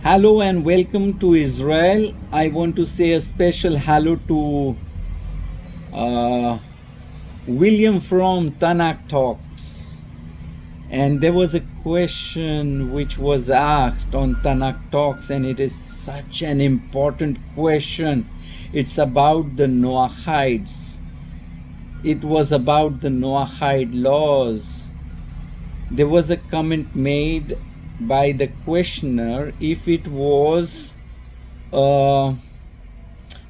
Hello and welcome to Israel. I want to say a special hello to uh, William from TaNaCh Talks. And there was a question which was asked on TaNaCh Talks, and it is such an important question. It's about the Noachides. It was about the Noachide laws. There was a comment made by the questioner if it was a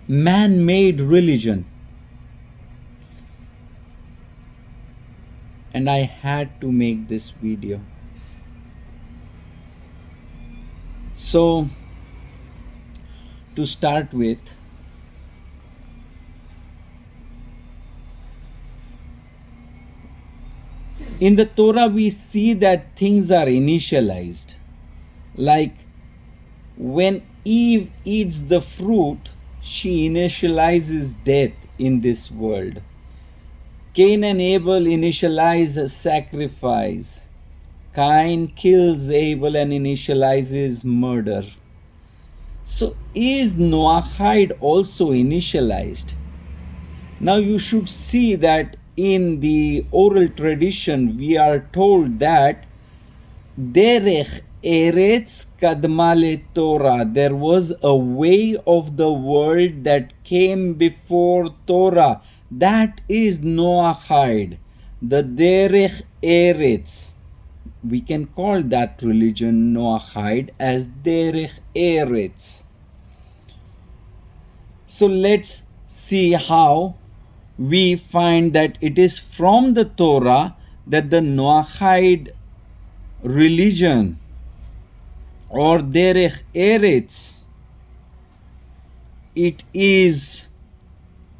man-made religion, and I had to make this video. So to start with, in the Torah we see that things are initialized. Like when Eve eats the fruit, she initializes death in this world. Cain and Abel initialize a sacrifice. Cain kills Abel and initializes murder. So is Noachide also initialized? Now you should see that in the oral tradition we are told that Derech Eretz Kadma Torah, there was a way of the world that came before Torah. That is Noachide, the Derech Eretz. We can call that religion Noachide as Derech Eretz. So let's see how we find that it is from the Torah that the Noachide religion or Derech Eretz, it is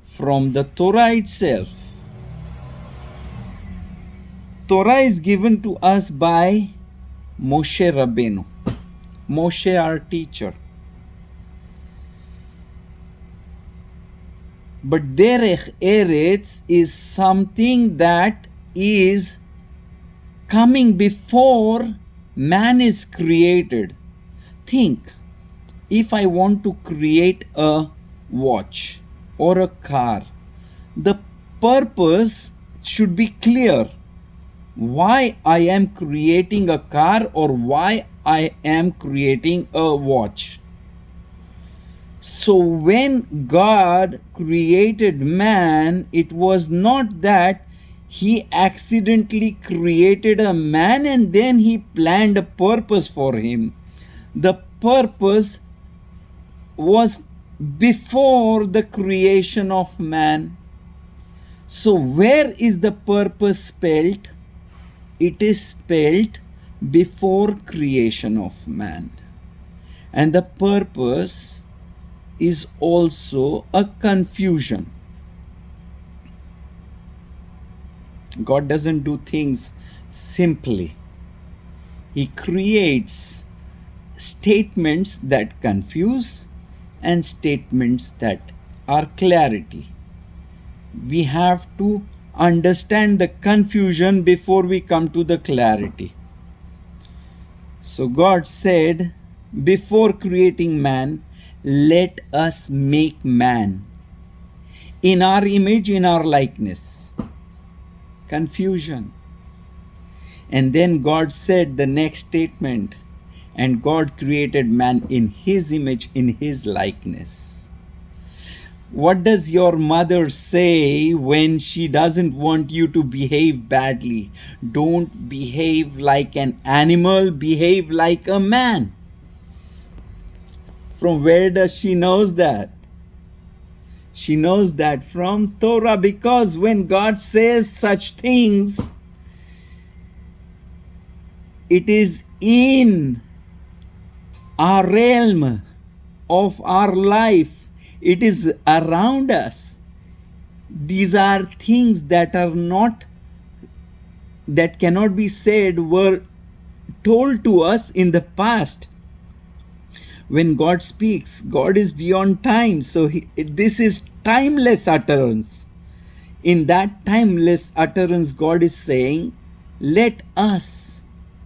from the Torah itself. Torah is given to us by Moshe Rabbeinu, Moshe our teacher. But Derech Eretz is something that is coming before man is created. Think, if I want to create a watch or a car, the purpose should be clear. Why I am creating a car or why I am creating a watch. So when God created man, it was not that he accidentally created a man and then he planned a purpose for him. The purpose was before the creation of man. So where is the purpose spelled? It is spelled before creation of man. And the purpose is also a confusion. God doesn't do things simply. He creates statements that confuse and statements that are clarity. We have to understand the confusion before we come to the clarity. So God said, before creating man, let us make man in our image, in our likeness. Confusion. And then God said the next statement, and God created man in his image, in his likeness. What does your mother say when she doesn't want you to behave badly? Don't behave like an animal, behave like a man. From where does she knows that? She knows that from Torah, because when God says such things, it is in our realm of our life. It is around us. These are things that are not, that cannot be said, were told to us in the past. When God speaks, God is beyond time. So this is timeless utterance. In that timeless utterance, God is saying, let us.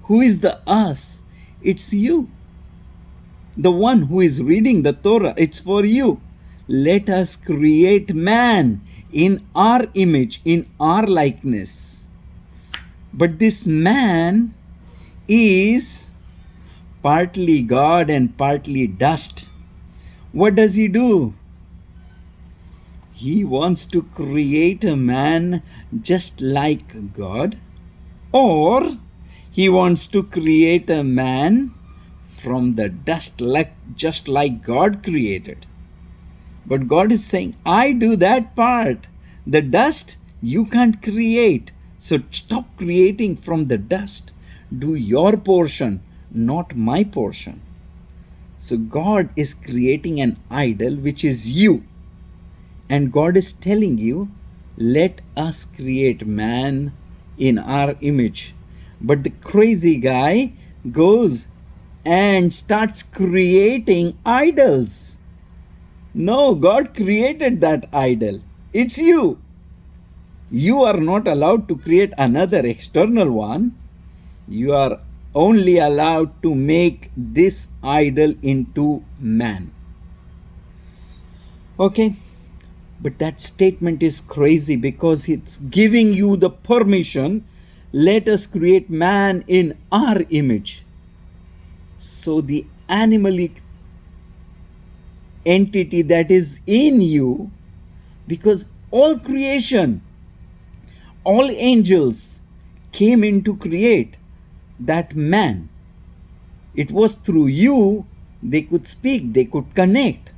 Who is the us? It's you. The one who is reading the Torah, it's for you. Let us create man in our image, in our likeness. But this man is partly God and partly dust. What does he do? He wants to create a man just like God, or he wants to create a man from the dust, just like God created. But God is saying, I do that part. The dust you can't create. So stop creating from the dust. Do your portion, not my portion. So God is creating an idol, which is you. And God is telling you, let us create man in our image. But the crazy guy goes and starts creating idols. No, God created that idol. It's you. You are not allowed to create another external one. You are only allowed to make this idol into man. Okay? But that statement is crazy because it's giving you the permission. Let us create man in our image. So the animalic entity that is in you, because all creation, all angels came in to create that man. It was through you they could speak, they could connect.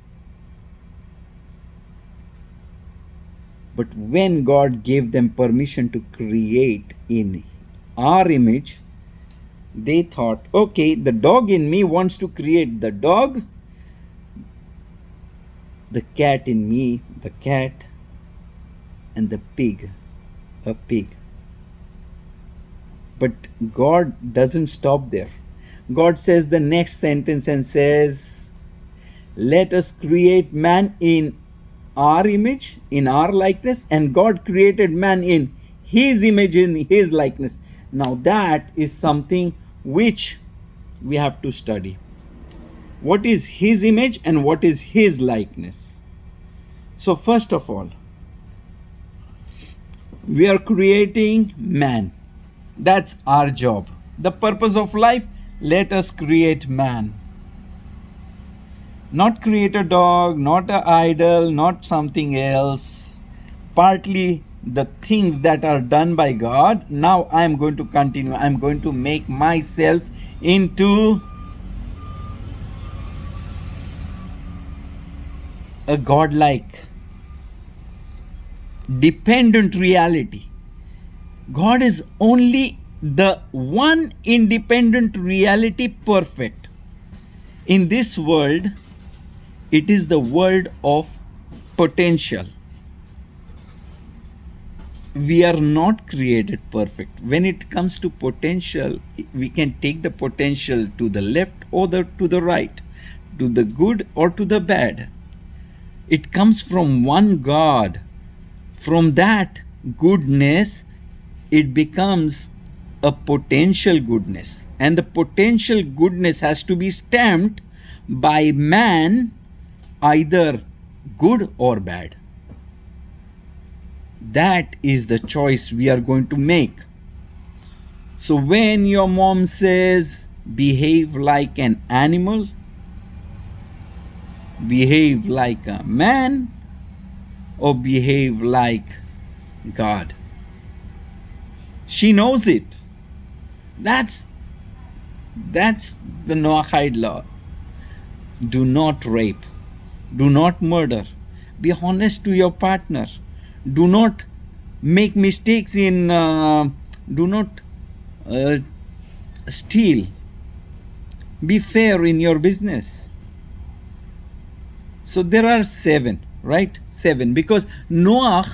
But when God gave them permission to create in our image, they thought, okay, the dog in me wants to create the dog, the cat in me, the cat, and the pig, a pig. But God doesn't stop there. God says the next sentence and says, let us create man in our image, in our likeness, and God created man in his image, in his likeness. Now that is something which we have to study. What is his image and what is his likeness? So first of all, we are creating man. That's our job. The purpose of life, let us create man. Not create a dog, not an idol, not something else. Partly the things that are done by God. Now I am going to continue. I am going to make myself into a godlike, dependent reality. God is only the one independent reality, perfect. In this world, it is the world of potential. We are not created perfect. When it comes to potential, we can take the potential to the left or to the right, to the good or to the bad. It comes from one God. From that goodness, it becomes a potential goodness. And the potential goodness has to be stamped by man, either good or bad. That is the choice we are going to make. So when your mom says, behave like an animal, behave like a man, or behave like God, she knows it. That's the Noahide law. Do not rape. Do not murder. Be honest to your partner. Do not make mistakes in, do not steal. Be fair in your business. So there are 7, right? 7, because Noah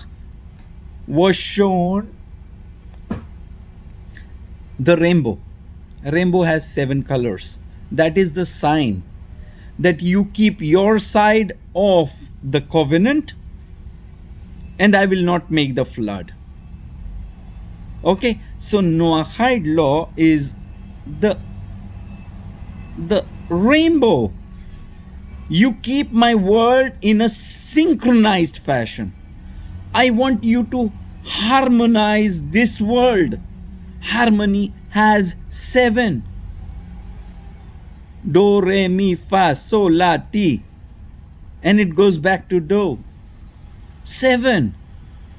was shown the rainbow. A rainbow has 7 colors. That is the sign that you keep your side of the covenant, and I will not make the flood. Okay, so Noahide law is the rainbow. You keep my world in a synchronized fashion. I want you to harmonize this world. Harmony has 7. Do, re, mi, fa, sol, la, ti. And it goes back to do. 7.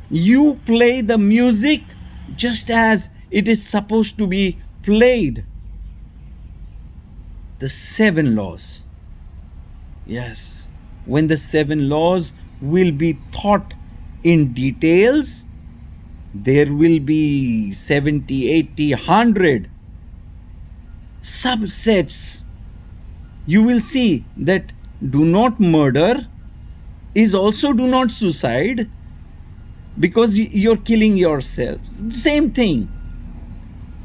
You play the music just as it is supposed to be played. The 7 laws. Yes. When the 7 laws will be taught in details, there will be 70, 80, 100 subsets. You will see that do not murder is also do not suicide, because you're killing yourself. Same thing.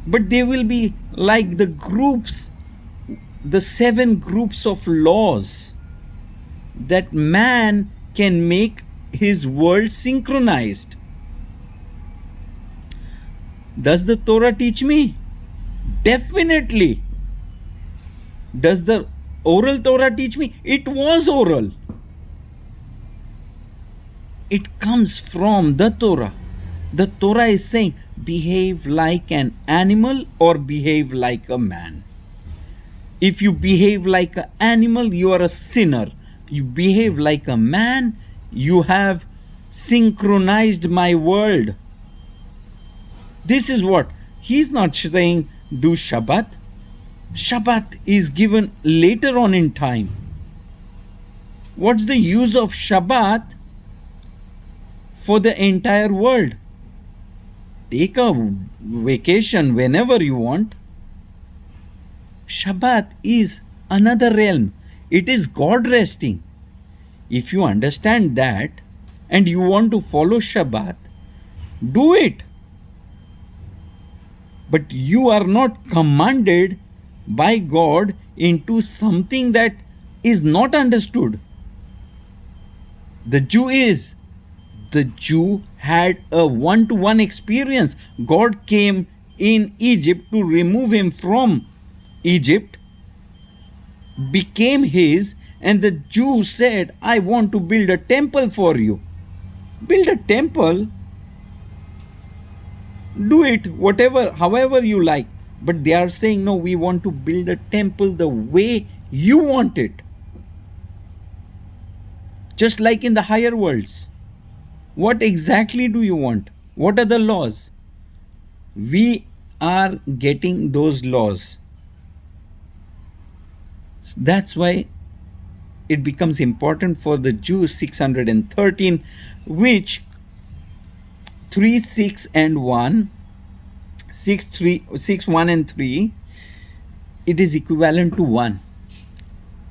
But they will be like the groups, the 7 groups of laws that man can make his world synchronized. Does the Torah teach me? Definitely. Does the oral Torah teach me? It was oral. It comes from the Torah. The Torah is saying, behave like an animal or behave like a man. If you behave like an animal, you are a sinner. You behave like a man, you have synchronized my world. This is what he's not saying do Shabbat. Shabbat is given later on in time. What's the use of Shabbat for the entire world? Take a vacation whenever you want. Shabbat is another realm. It is God resting. If you understand that and you want to follow Shabbat, do it. But you are not commanded by God into something that is not understood. The Jew had a one-to-one experience. God came in Egypt to remove him from Egypt, became his, and the Jew said, I want to build a temple for you. Build a temple? Do it however you like. But they are saying, no, we want to build a temple the way you want it. Just like in the higher worlds. What exactly do you want? What are the laws? We are getting those laws. That's why it becomes important for the Jews 613, which 3, 6 and 1, 6, 1 and 3, it is equivalent to 1.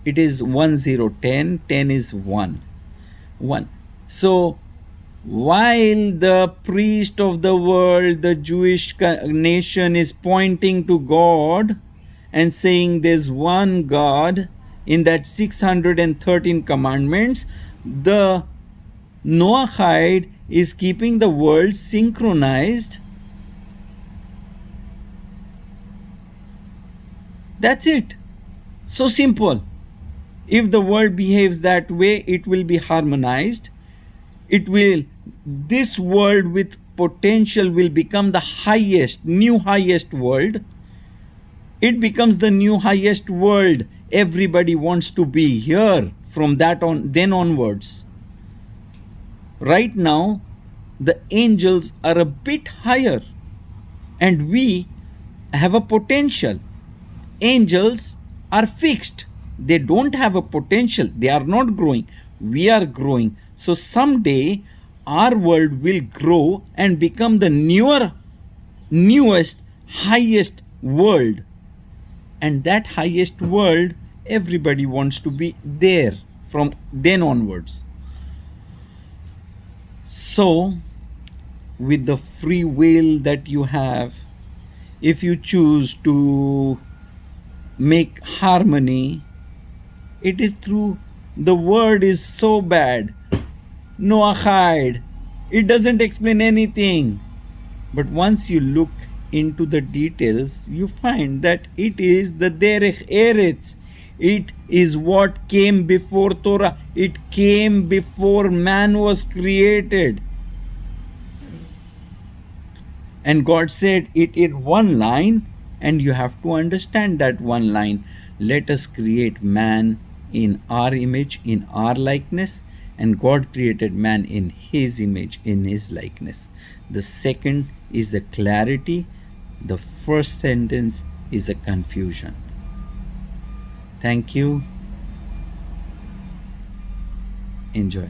It is 1, 0, 10, 10 is 1. So while the priest of the world, the Jewish nation, is pointing to God and saying there's one God in that 613 commandments, the Noahide is keeping the world synchronized. That's it. So simple. If the world behaves that way, it will be harmonized. This world with potential will become the new highest world. It becomes the new highest world. Everybody wants to be here from then onwards. Right now, the angels are a bit higher, and we have a potential. Angels are fixed. They don't have a potential. They are not growing. We are growing. So someday our world will grow and become the newest, highest world. And that highest world, everybody wants to be there from then onwards. So, with the free will that you have, if you choose to make harmony, it is through the word is so bad. Noahide. It doesn't explain anything. But once you look into the details, you find that it is the derech eretz. It is what came before Torah. It came before man was created. And God said it in one line, and you have to understand that one line. Let us create man in our image, in our likeness. And God created man in his image, in his likeness. The second is the clarity. The first sentence is a confusion. Thank you. Enjoy.